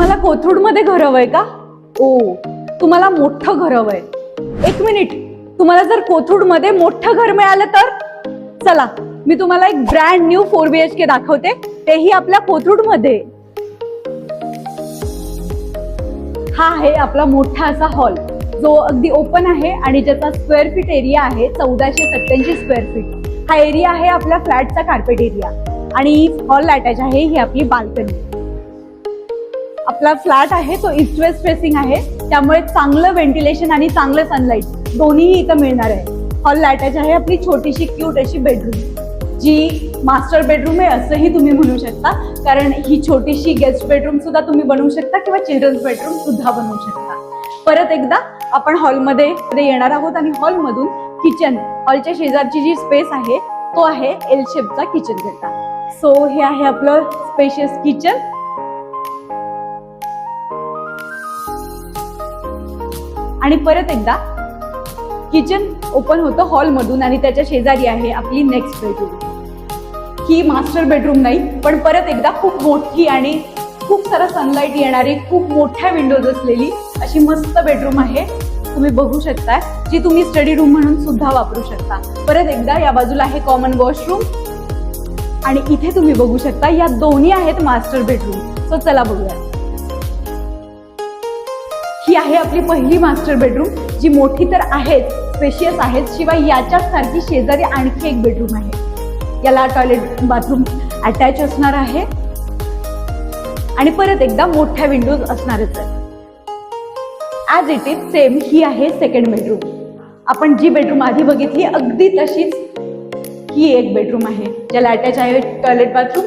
तुम्हाला कोथरूडमध्ये घर हवंय का? ओ, तुम्हाला मोठं घर हवंय. एक मिनिट, तुम्हाला जर कोथरूडमध्ये मोठं घर मिळालं तर चला मी तुम्हाला एक ब्रँड न्यू 4BHK दाखवते, तेही आपल्या कोथरूडमध्ये. हा आहे आपला मोठा असा हॉल, जो अगदी ओपन आहे आणि ज्याचा स्क्वेअर फीट एरिया आहे 1487 स्क्वेअर फीट. हा एरिया आहे आपल्या फ्लॅटचा कार्पेट एरिया आणि हॉल अटॅच आहे. ही आपली बाल्कनी. आपला फ्लॅट आहे तो ईस्ट वेस्ट फेसिंग आहे, त्यामुळे चांगलं व्हेंटिलेशन आणि चांगलं सनलाईट दोन्हीही इथं मिळणार आहे. हॉल अटॅच आहे आपली छोटीशी क्यूट अशी बेडरूम, जी मास्टर बेडरूम आहे असंही तुम्ही म्हणू शकता, कारण ही छोटीशी गेस्ट बेडरूम सुद्धा तुम्ही बनवू शकता किंवा चिल्ड्रन्स बेडरूम सुद्धा बनवू शकता. परत एकदा आपण हॉलमध्ये येणार आहोत आणि हॉलमधून किचन, हॉलच्या शेजारची जी स्पेस आहे तो आहे एल शेपचा किचन कट्टा. सो हे आहे आपलं स्पेशियस किचन. आणि परत एकदा किचन ओपन होतं हॉलमधून आणि त्याच्या शेजारी आहे आपली नेक्स्ट बेडरूम. ही मास्टर बेडरूम नाही, पण परत एकदा खूप मोठी आणि खूप सारा सनलाईट येणारी, खूप मोठ्या विंडोज असलेली अशी मस्त बेडरूम आहे. तुम्ही बघू शकता, जी तुम्ही स्टडी रूम म्हणून सुद्धा वापरू शकता. परत एकदा या बाजूला आहे कॉमन वॉशरूम आणि इथे तुम्ही बघू शकता या दोन्ही आहेत मास्टर बेडरूम. सो चला बघूया. ही आहे आपली पहिली मास्टर बेडरूम, जी मोठी तर आहेच, स्पेशियस आहे, शिवाय याच्याच सारखी शेजारी आणखी एक बेडरूम आहे. याला टॉयलेट बाथरूम अटॅच असणार आहे आणि परत एकदा मोठ्या विंडोज असणारच आहे. ॲज इट इज सेम ही आहे सेकंड बेडरूम. आपण जी बेडरूम आधी बघितली अगदी तशीच ही एक बेडरूम आहे, ज्याला अटॅच आहे टॉयलेट बाथरूम.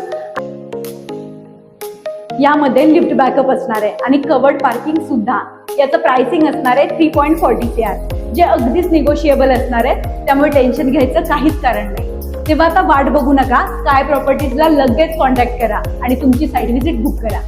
यामध्ये लिफ्ट बॅकअप असणार आहे आणि कवर्ड पार्किंग सुद्धा. याचं प्राइसिंग असणार आहे 3.40 CR, जे अगदीच निगोशिएबल असणार आहे, त्यामुळे टेन्शन घ्यायचं काहीच कारण नाही. तेव्हा आता वाट बघू नका, स्काय प्रॉपर्टीजला लगेच कॉन्टॅक्ट करा आणि तुमची साईट व्हिजिट बुक करा.